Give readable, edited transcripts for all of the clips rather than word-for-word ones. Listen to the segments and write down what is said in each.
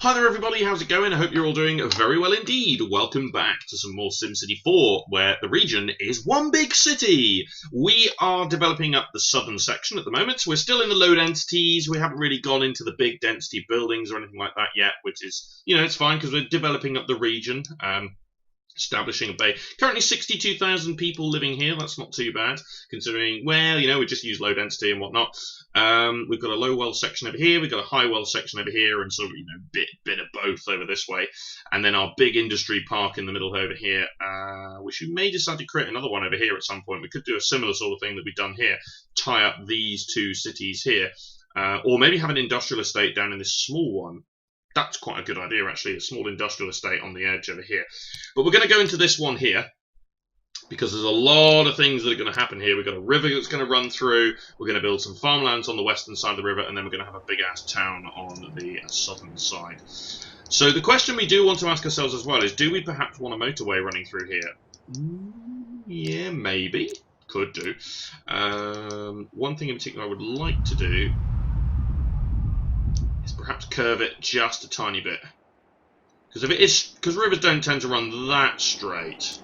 Hi there everybody, how's it going? I hope you're all doing very well indeed. Welcome back to some more SimCity 4, where the region is one big city. We are developing up the southern section at the moment, so we're still in the low densities. We haven't really gone into the big density buildings or anything like that yet, which is, it's fine because we're developing up the region. Establishing a bay. Currently 62,000 people living here. That's not too bad, considering, well, we just use low density and whatnot. We've got a low wealth section over here. We've got a high wealth section over here, and sort of, bit of both over this way. And then our big industry park in the middle over here, which we may decide to create another one over here at some point. We could do a similar sort of thing that we've done here, tie up these two cities here, or maybe have an industrial estate down in this small one. That's quite a good idea, actually, a small industrial estate on the edge over here. But we're going to go into this one here, because there's a lot of things that are going to happen here. We've got a river that's going to run through, we're going to build some farmlands on the western side of the river, and then we're going to have a big-ass town on the southern side. So the question we do want to ask ourselves as well is, do we perhaps want a motorway running through here? Yeah, maybe. Could do. One thing in particular I would like to do is perhaps curve it just a tiny bit, because rivers don't tend to run that straight.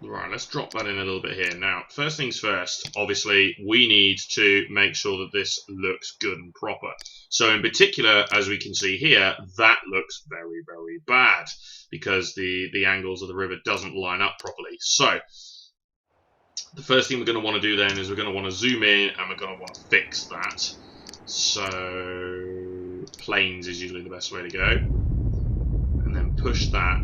Right, let's drop that in a little bit here. Now, first things first, obviously we need to make sure that this looks good and proper. So in particular, as we can see here, that looks very, very bad because the angles of the river doesn't line up properly. So the first thing we're going to want to do then is we're going to want to zoom in and we're going to want to fix that. So planes is usually the best way to go. And then push that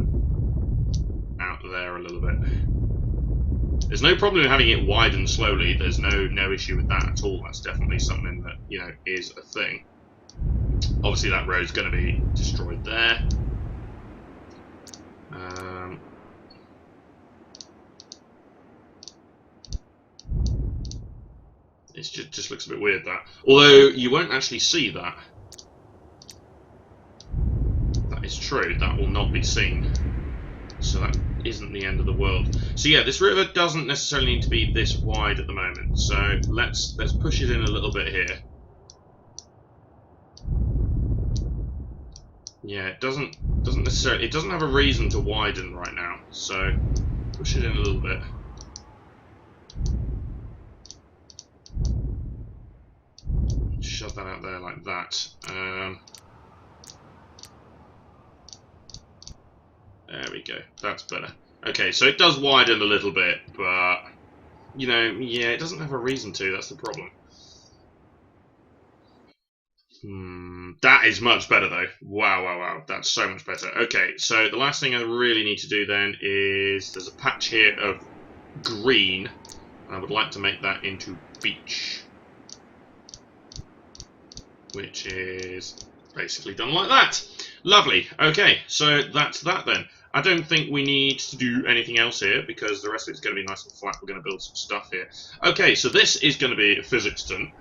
out there a little bit. There's no problem with having it widen slowly. There's no issue with that at all. That's definitely something that, is a thing. Obviously that road's going to be destroyed there. It just looks a bit weird, that. Although, you won't actually see that. That is true, that will not be seen. So that isn't the end of the world. So yeah, this river doesn't necessarily need to be this wide at the moment. So let's push it in a little bit here. Yeah, it doesn't have a reason to widen right now. So push it in a little bit. Shove that out there like that. There we go. That's better. Okay, so it does widen a little bit, but yeah, it doesn't have a reason to. That's the problem. That is much better though. Wow. That's so much better. Okay, so the last thing I really need to do then is there's a patch here of green, and I would like to make that into beach, which is basically done like that. Lovely. Okay, so that's that then. I don't think we need to do anything else here because the rest of it's going to be nice and flat. We're going to build some stuff here. Okay, so this is going to be a Physicston.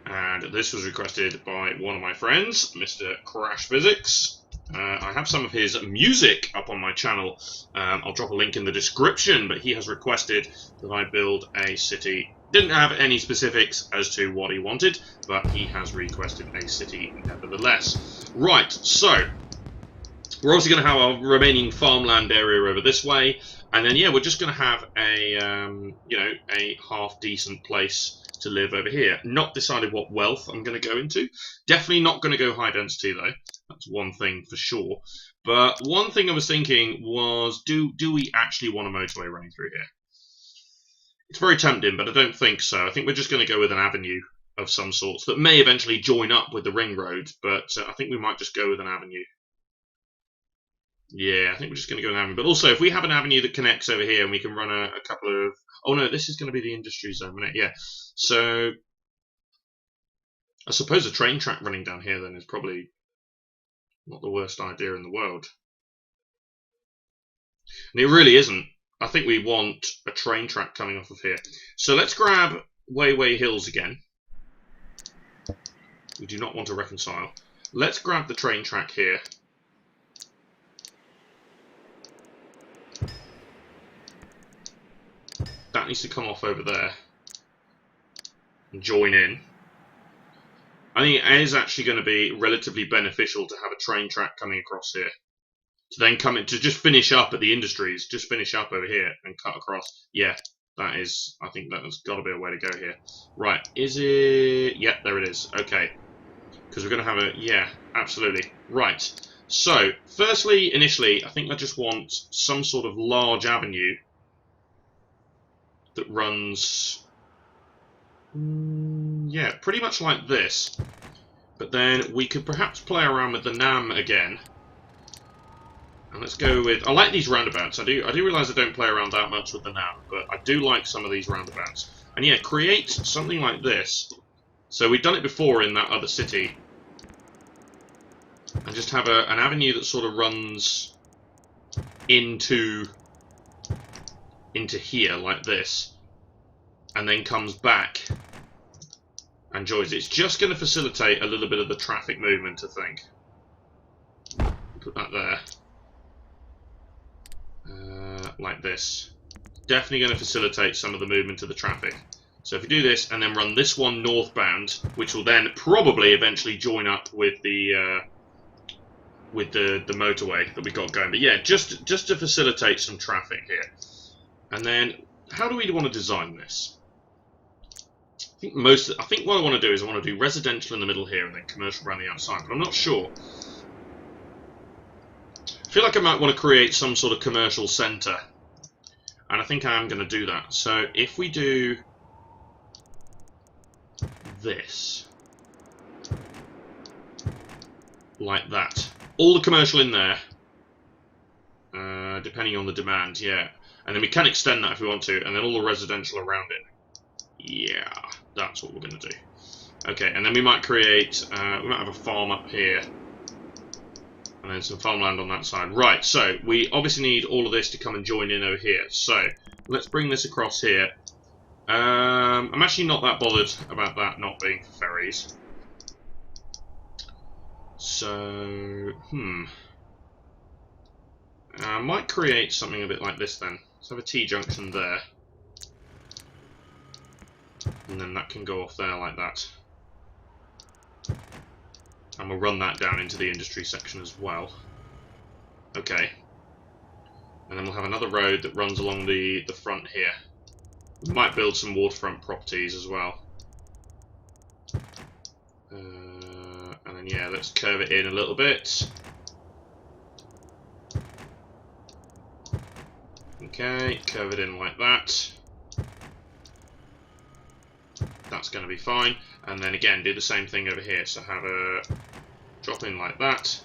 And this was requested by one of my friends, Mr. Crash Physics. I have some of his music up on my channel. I'll drop a link in the description, but he has requested that I build a city. Didn't have any specifics as to what he wanted, but he has requested a city nevertheless. Right, so we're also going to have our remaining farmland area over this way, and then yeah, we're just going to have a a half decent place to live over here. Not decided what wealth I'm going to go into. Definitely not going to go high density though. That's one thing for sure. But one thing I was thinking was, do we actually want a motorway running through here? It's very tempting, but I don't think so. I think we're just going to go with an avenue of some sorts that may eventually join up with the ring road, but I think we might just go with an avenue. Yeah, I think we're just going to go with an avenue. But also, if we have an avenue that connects over here and we can run a couple of... Oh no, this is going to be the industry zone, isn't it? Yeah. So, I suppose a train track running down here then is probably not the worst idea in the world. And it really isn't. I think we want a train track coming off of here. So let's grab Way Hills again. We do not want to reconcile. Let's grab the train track here. That needs to come off over there. and join in. I think it is actually going to be relatively beneficial to have a train track coming across here. To then come in, to just finish up at the industries, just finish up over here and cut across. Yeah, that is, I think that's got to be a way to go here. Right, is it? Yeah, there it is. Okay. Because we're going to have a, yeah, absolutely. Right. So, firstly, initially, I think I just want some sort of large avenue that runs, yeah, pretty much like this. But then we could perhaps play around with the NAM again. And let's go with, I like these roundabouts. I do realise I don't play around that much with the NAM, but I do like some of these roundabouts. And yeah, create something like this. So we've done it before in that other city. And just have an avenue that sort of runs into here like this, and then comes back and joins. It's just going to facilitate a little bit of the traffic movement, I think. Put that there. Like this. Definitely going to facilitate some of the movement of the traffic. So if we do this and then run this one northbound, which will then probably eventually join up with the motorway that we got going. But yeah, just to facilitate some traffic here. And then, how do we want to design this? I think what I want to do is I want to do residential in the middle here and then commercial around the outside, but I'm not sure. I feel like I might want to create some sort of commercial centre, and I think I am going to do that. So if we do this, like that, all the commercial in there, depending on the demand, yeah. And then we can extend that if we want to, and then all the residential around it. Yeah, that's what we're going to do. Okay, and then we might create, we might have a farm up here, and then some farmland on that side. Right, so we obviously need all of this to come and join in over here. So let's bring this across here. I'm actually not that bothered about that not being for ferries. So, I might create something a bit like this then. Let's have a T-junction there. And then that can go off there like that. And we'll run that down into the industry section as well. Okay. And then we'll have another road that runs along the front here. We might build some waterfront properties as well. And then yeah, let's curve it in a little bit. Okay, curve it in like that. That's going to be fine. And then again, do the same thing over here. So have a drop in like that.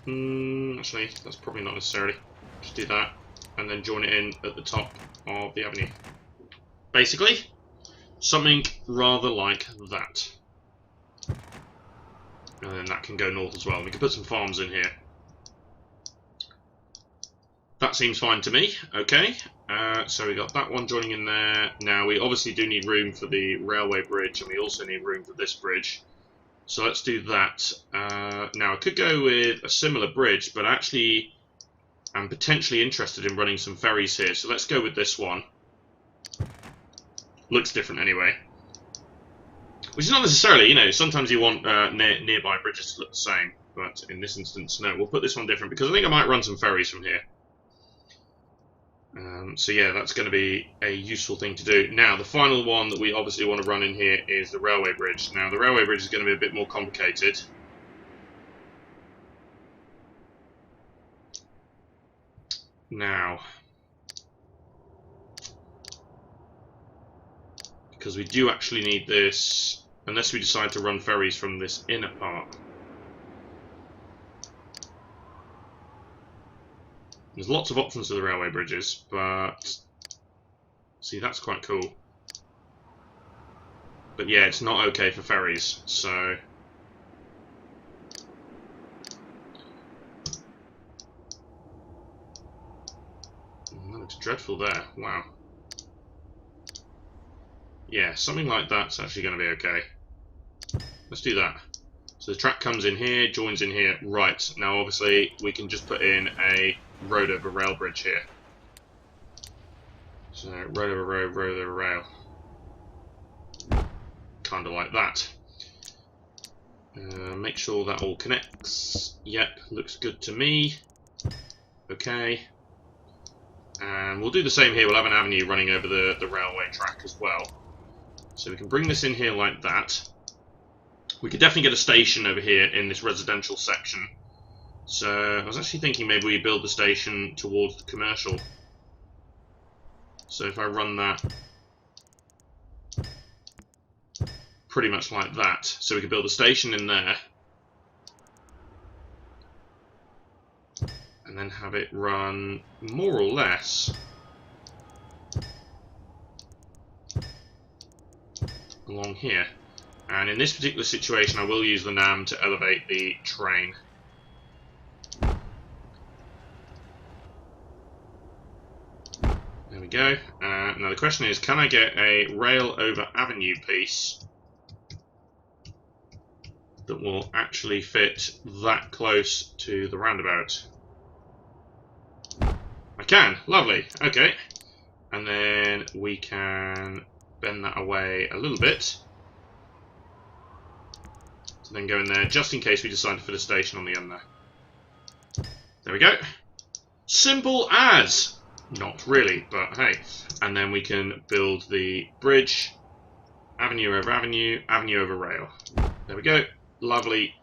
Actually, that's probably not necessarily. Just do that, and then join it in at the top of the avenue. Basically, something rather like that. And then that can go north as well. We can put some farms in here. That seems fine to me. Okay, so we got that one joining in there. Now we obviously do need room for the railway bridge, and we also need room for this bridge. So let's do that. Now I could go with a similar bridge, but actually I'm potentially interested in running some ferries here. So let's go with this one. Looks different anyway. Which is not necessarily, you know, sometimes you want nearby bridges to look the same. But in this instance, no, we'll put this one different because I think I might run some ferries from here. So yeah, that's going to be a useful thing to do. Now, the final one that we obviously want to run in here is the railway bridge. Now, the railway bridge is going to be a bit more complicated. Now, because we do actually need this, unless we decide to run ferries from this inner part. There's lots of options to the railway bridges, but see, that's quite cool. But yeah, it's not okay for ferries, so that looks dreadful there. Wow. Yeah, something like that's actually going to be okay. Let's do that. So the track comes in here, joins in here. Right, now obviously we can just put in a road over rail bridge here. So road over road, road over rail. Kind of like that. Make sure that all connects. Yep, looks good to me. Okay. And we'll do the same here. We'll have an avenue running over the railway track as well. So we can bring this in here like that. We could definitely get a station over here in this residential section. So I was actually thinking maybe we build the station towards the commercial. So if I run that pretty much like that. So we could build a station in there. And then have it run more or less along here. And in this particular situation, I will use the NAM to elevate the train. There we go. Now the question is, can I get a rail over avenue piece that will actually fit that close to the roundabout? I can. Lovely. Okay. And then we can bend that away a little bit. To then go in there, just in case we decide to fit a station on the end there. There we go. Simple as. Not really, but hey. And then we can build the bridge. Avenue over avenue. Avenue over rail. There we go. Lovely.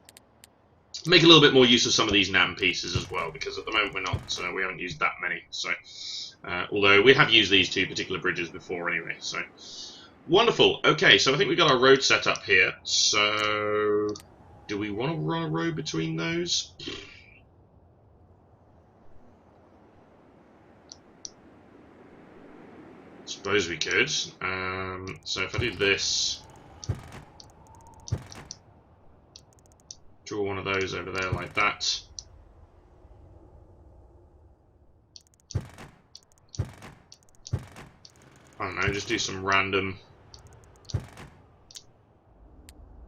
Make a little bit more use of some of these NAM pieces as well, because at the moment we haven't used that many. So, although we have used these two particular bridges before anyway. So, wonderful. Okay, so I think we've got our road set up here. So, do we want to run a road between those? Suppose we could. So if I do this. Draw one of those over there like that. I don't know, just do some random.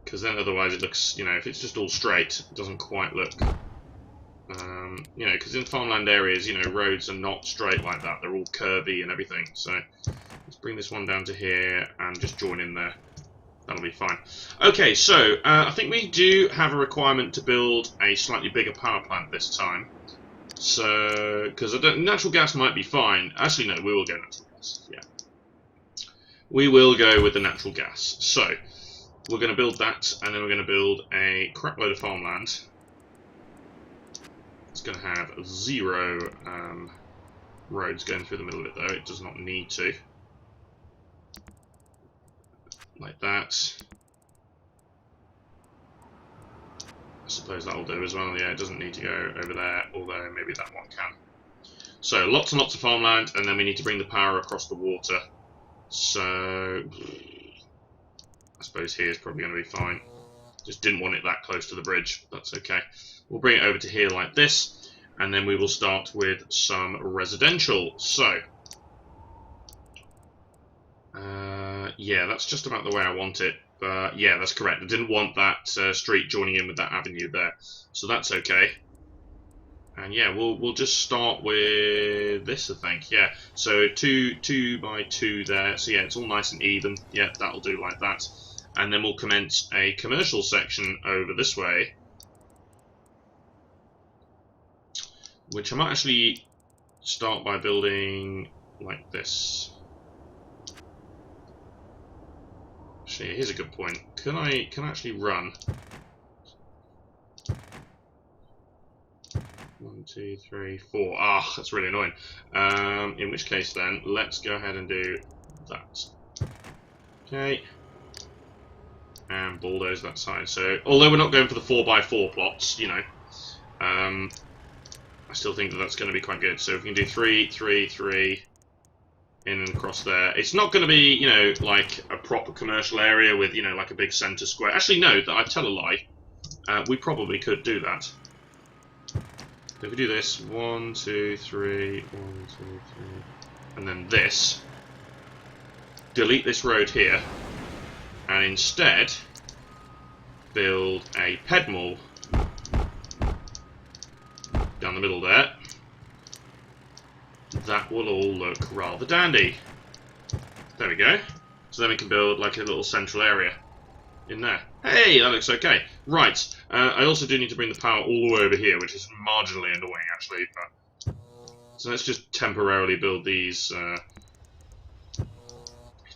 Because then otherwise it looks, you know, if it's just all straight, it doesn't quite look. You know, because in farmland areas, you know, roads are not straight like that. They're all curvy and everything. So let's bring this one down to here and just join in there. That'll be fine. Okay, so I think we do have a requirement to build a slightly bigger power plant this time. So, because natural gas might be fine. Actually, no, we will go natural gas. Yeah, we will go with the natural gas. So, we're going to build that, and then we're going to build a crap load of farmland. It's going to have 0 roads going through the middle of it, though. It does not need to. Like that. I suppose that'll do as well. Yeah, it doesn't need to go over there, although maybe that one can. So lots and lots of farmland, and then we need to bring the power across the water. So I suppose here's probably going to be fine. Just didn't want it that close to the bridge. That's okay. We'll bring it over to here like this, and then we will start with some residential. So yeah, that's just about the way I want it. But yeah, that's correct. I didn't want that street joining in with that avenue there, so that's okay. And yeah, we'll just start with this, I think. Yeah, so 2 by 2 there. So yeah, it's all nice and even. Yeah, that'll do like that. And then we'll commence a commercial section over this way, which I might actually start by building like this. Actually, here's a good point. Can I actually run? 1, 2, 3, 4. Ah, that's really annoying. In which case then, let's go ahead and do that. Okay. And bulldoze that side. So, although we're not going for the 4x4 plots, you know, I still think that that's going to be quite good. So we can do 3, 3, 3. In and across there. It's not going to be, you know, like a proper commercial area with, you know, like a big centre square. Actually, no, I tell a lie. We probably could do that. If we do this, 1, 2, 3, 1, 2, 3, and then this, delete this road here, and instead build a pedmal down the middle there. That will all look rather dandy. There we go. So then we can build like a little central area in there. Hey, that looks okay. Right. I also do need to bring the power all the way over here, which is marginally annoying actually. But so let's just temporarily build these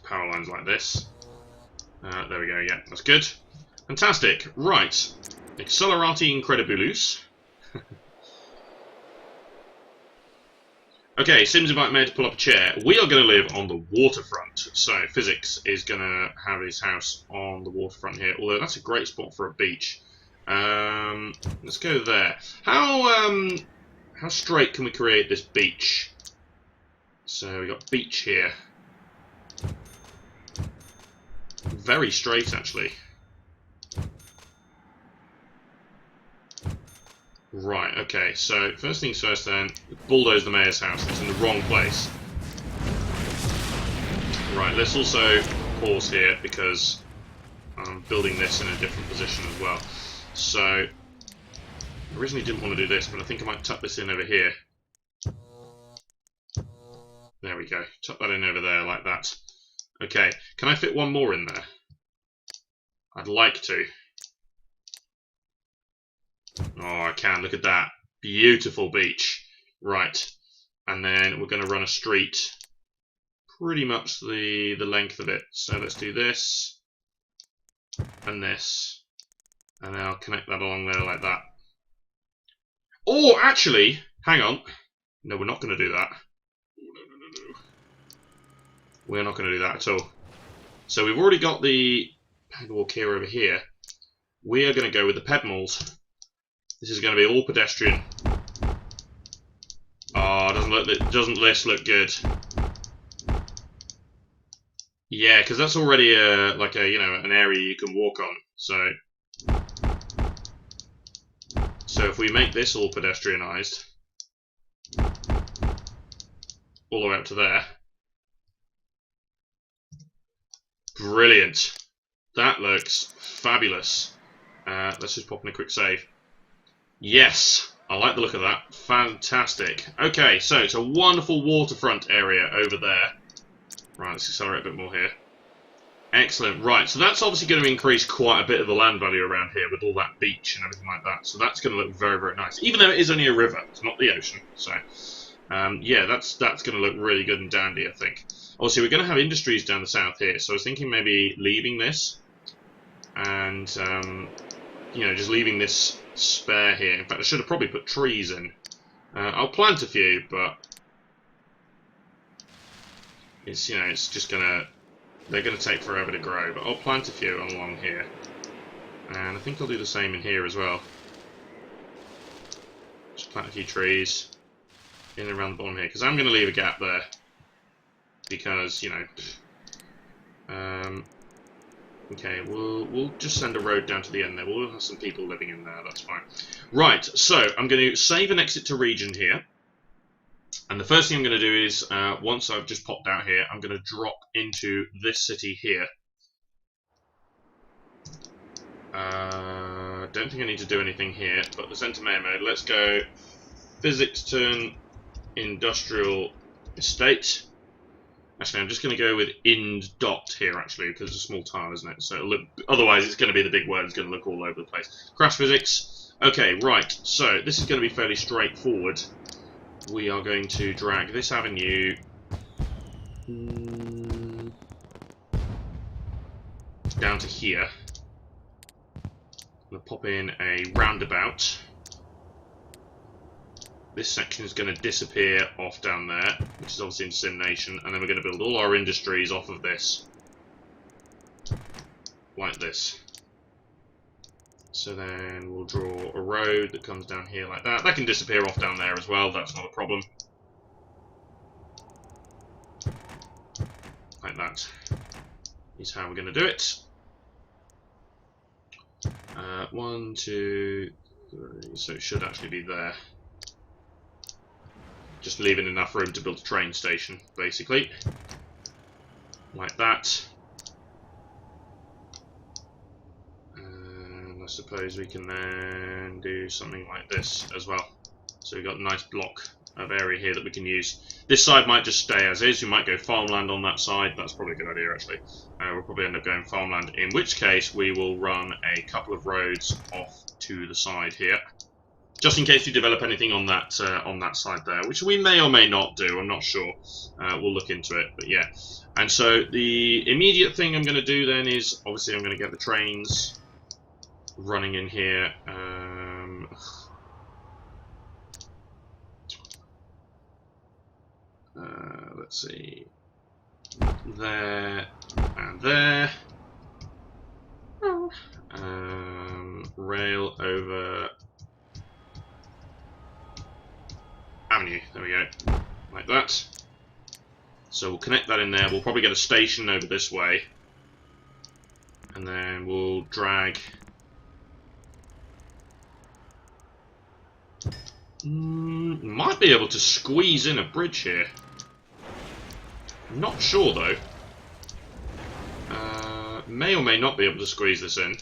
power lines like this. There we go. Yeah, that's good. Fantastic. Right. Accelerati Incredibilus. Okay, Sims invite Mayor to pull up a chair. We are going to live on the waterfront. So Physics is going to have his house on the waterfront here. Although that's a great spot for a beach. Let's go there. How straight can we create this beach? So we got beach here. Very straight, actually. Right, okay, so first things first then, bulldoze the mayor's house. It's in the wrong place. Right, let's also pause here because I'm building this in a different position as well. So, I originally didn't want to do this, but I think I might tuck this in over here. There we go, tuck that in over there like that. Okay, can I fit one more in there? I'd like to. Oh, I can. Look at that. Beautiful beach. Right. And then we're going to run a street pretty much the length of it. So let's do this and this. And then I'll connect that along there like that. Oh, actually, hang on. No, we're not going to do that. No. We're not going to do that at all. So we've already got the walk here over here. We are going to go with the pedmals. This is going to be all pedestrian. Oh, doesn't this look good? Yeah, because that's already like a an area you can walk on. So if we make this all pedestrianised, all the way up to there, brilliant. That looks fabulous. Let's just pop in a quick save. Yes, I like the look of that. Fantastic. Okay, so it's a wonderful waterfront area over there. Right, let's accelerate a bit more here. Excellent. Right, so that's obviously going to increase quite a bit of the land value around here with all that beach and everything like that. So that's going to look very, very nice. Even though it is only a river, it's not the ocean. So, yeah, that's going to look really good and dandy, I think. Obviously, we're going to have industries down the south here. So I was thinking maybe leaving this and, just leaving this spare here. In fact, I should have probably put trees in. I'll plant a few, but it's it's just they're gonna take forever to grow. But I'll plant a few along here, and I think I'll do the same in here as well. Just plant a few trees in and around the bottom here because I'm going to leave a gap there because okay, we'll just send a road down to the end there. We'll have some people living in there, that's fine. Right, so I'm going to save and exit to region here. And the first thing I'm going to do is, once I've just popped out here, I'm going to drop into this city here. Don't think I need to do anything here, but the centre mayor mode, let's go physics turn industrial estate. Actually, I'm just going to go with ind dot here, actually, because it's a small tile, isn't it? So otherwise, it's going to be the big word. It's going to look all over the place. Crash physics. Okay, right. So this is going to be fairly straightforward. We are going to drag this avenue down to here. I'm going to pop in a roundabout. This section is going to disappear off down there, which is obviously in Sim Nation, and then we're going to build all our industries off of this, like this. So then we'll draw a road that comes down here like that. That can disappear off down there as well, that's not a problem. Like that is how we're going to do it. 1, 2, 3, so it should actually be there. Just leaving enough room to build a train station, basically. Like that. And I suppose we can then do something like this as well. So we've got a nice block of area here that we can use. This side might just stay as is. We might go farmland on that side. That's probably a good idea, actually. We'll probably end up going farmland, in which case we will run a couple of roads off to the side here, just in case we develop anything on that side there, which we may or may not do. I'm not sure. We'll look into it, but yeah. And so the immediate thing I'm going to do then is, obviously, I'm going to get the trains running in here. Let's see, there and there. Rail over Avenue. There we go, like that. So we'll connect that in there. We'll probably get a station over this way, and then we'll drag. Might be able to squeeze in a bridge here. Not sure though. May or may not be able to squeeze this in.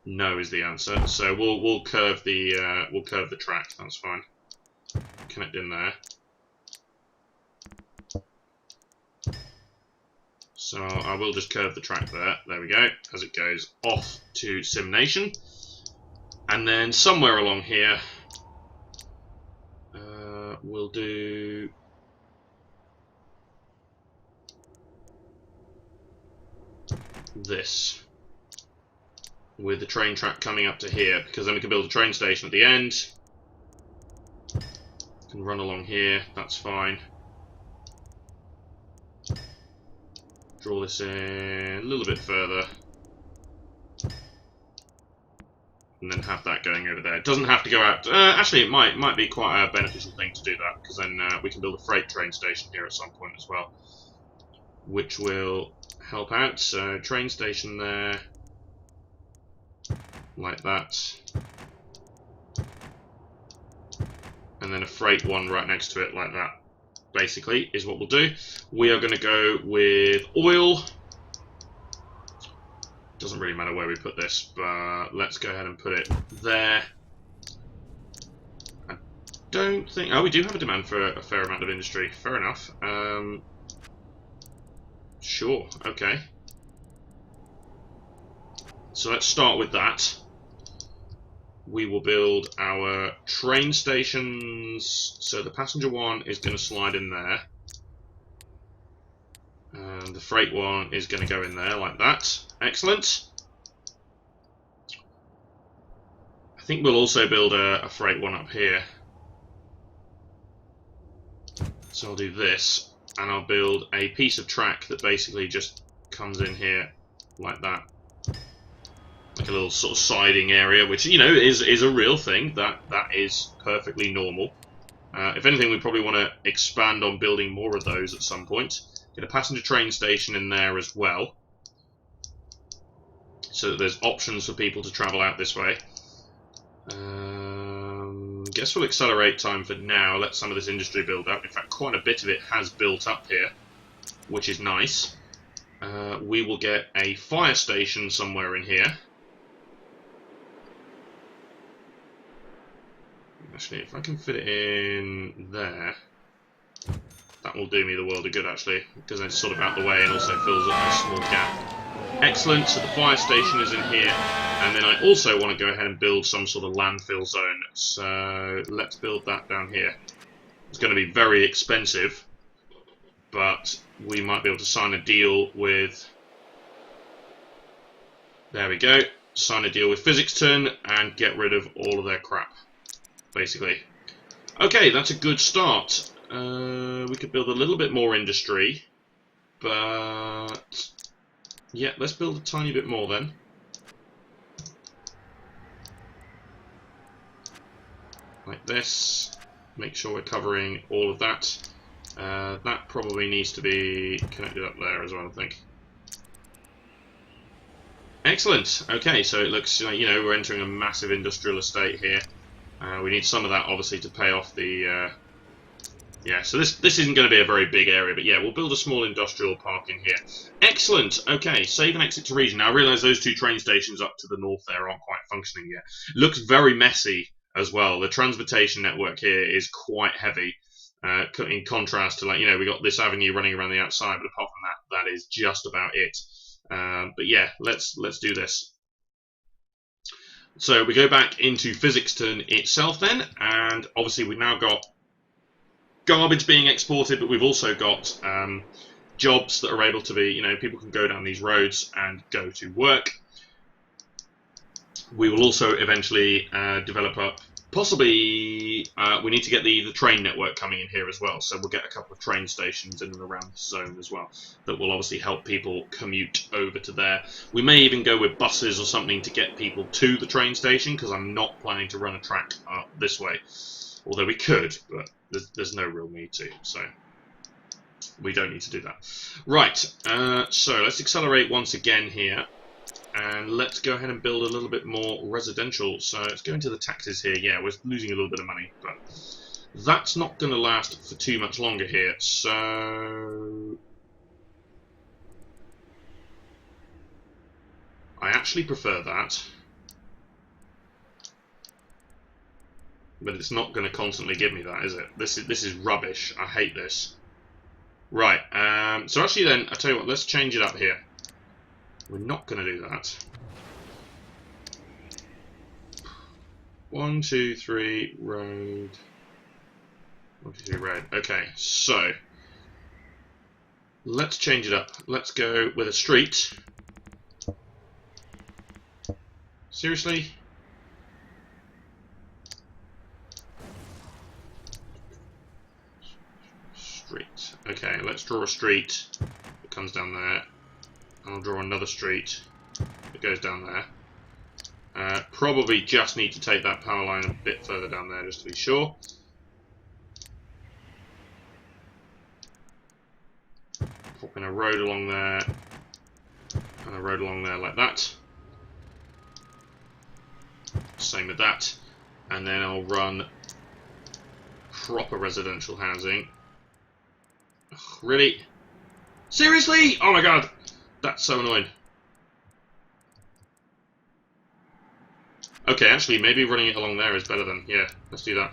No is the answer. So we'll curve the track. That's fine. Connect in there. So I will just curve the track there. There we go. As it goes off to SimNation. And then somewhere along here, we'll do this with the train track coming up to here, because then we can build a train station at the end. Can run along here, that's fine. Draw this in a little bit further. And then have that going over there. It doesn't have to go out. Actually, it might be quite a beneficial thing to do that, because then we can build a freight train station here at some point as well, which will help out. So train station there, like that, and then a freight one right next to it, like that. Basically, is what we'll do. We are going to go with oil. Doesn't really matter where we put this, but let's go ahead and put it there. I don't think... Oh, we do have a demand for a fair amount of industry. Fair enough. Sure, okay. So let's start with that. We will build our train stations. So the passenger one is going to slide in there. And the freight one is going to go in there like that. Excellent. I think we'll also build a freight one up here. So I'll do this, and I'll build a piece of track that basically just comes in here like that. Like a little sort of siding area, which, you know, is a real thing. That is perfectly normal. If anything, we probably want to expand on building more of those at some point. Get a passenger train station in there as well, so that there's options for people to travel out this way. Guess we'll accelerate time for now, let some of this industry build up. In fact, quite a bit of it has built up here, which is nice. We will get a fire station somewhere in here. Actually, if I can fit it in there, that will do me the world of good, actually, because it's sort of out the way and also fills up a small gap. Excellent, so the fire station is in here, and then I also want to go ahead and build some sort of landfill zone, so let's build that down here. It's going to be very expensive, but we might be able to sign a deal with... There we go, sign a deal with Physicton and get rid of all of their crap, basically. Okay, that's a good start. We could build a little bit more industry, but yeah, let's build a tiny bit more then. Like this. Make sure we're covering all of that. That probably needs to be connected up there as well, I think. Excellent. Okay, so it looks like, you know, we're entering a massive industrial estate here. We need some of that, obviously, to pay off the... Yeah, so this isn't going to be a very big area, but yeah, we'll build a small industrial park in here. Excellent. Okay, save and exit to region. Now, I realise those two train stations up to the north there aren't quite functioning yet. Looks very messy as well. The transportation network here is quite heavy, in contrast to, like, you know, we got this avenue running around the outside, but apart from that, that is just about it. But yeah, let's do this. So we go back into Physicston itself then, and obviously we've now got garbage being exported, but we've also got jobs that are able to be, you know, people can go down these roads and go to work. We will also eventually develop up, possibly, we need to get the train network coming in here as well, so we'll get a couple of train stations in and around the zone as well that will obviously help people commute over to there. We may even go with buses or something to get people to the train station, because I'm not planning to run a track up this way, although we could, but there's no real need to, so we don't need to do that. Right, so let's accelerate once again here. And let's go ahead and build a little bit more residential. So let's go into the taxes here. Yeah, we're losing a little bit of money, but that's not going to last for too much longer here. So I actually prefer that, but it's not going to constantly give me that, is it? This is rubbish. I hate this. Right. So actually, then I tell you what. Let's change it up here. We're not going to do that. 1, 2, 3, road. 1, 2, 3, road. Okay, so let's change it up. Let's go with a street. Seriously? Street. Okay, let's draw a street that comes down there. I'll draw another street that goes down there. Probably just need to take that power line a bit further down there just to be sure. Pop in a road along there, and a road along there like that. Same with that. And then I'll run proper residential housing. Ugh, really? Seriously? Oh my god! That's so annoying. Okay, actually, maybe running it along there is better than... Yeah, let's do that.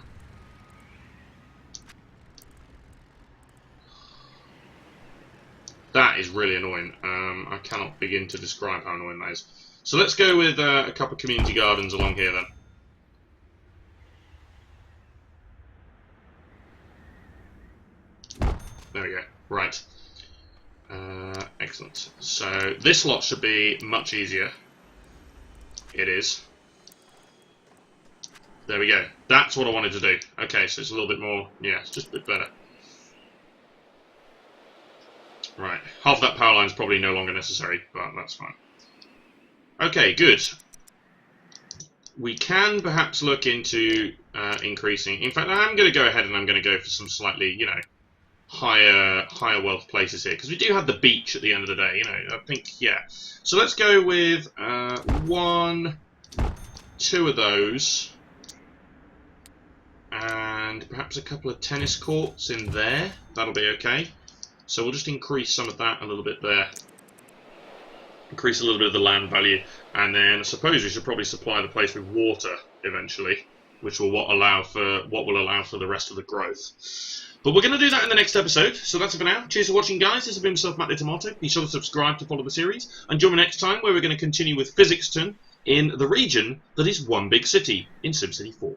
That is really annoying. I cannot begin to describe how annoying that is. So let's go with a couple of community gardens along here then. There we go. Right. Excellent. So this lot should be much easier. It is. There we go. That's what I wanted to do. Okay, so it's a little bit more, yeah, it's just a bit better. Right, half that power line is probably no longer necessary, but that's fine. Okay, good. We can perhaps look into increasing. In fact, I'm going to go ahead and I'm going to go for some slightly, you know, higher wealth places here, because we do have the beach at the end of the day, you know. I think, yeah. So let's go with 1, 2 of those, and perhaps a couple of tennis courts in there. That'll be okay. So we'll just increase some of that a little bit there. Increase a little bit of the land value, and then I suppose we should probably supply the place with water eventually, which will allow for the rest of the growth. But we're going to do that in the next episode, so that's it for now. Cheers for watching, guys. This has been myself, Matt the Tomato. Be sure to subscribe to follow the series, and join me next time where we're going to continue with Physicston in the region that is one big city in SimCity 4.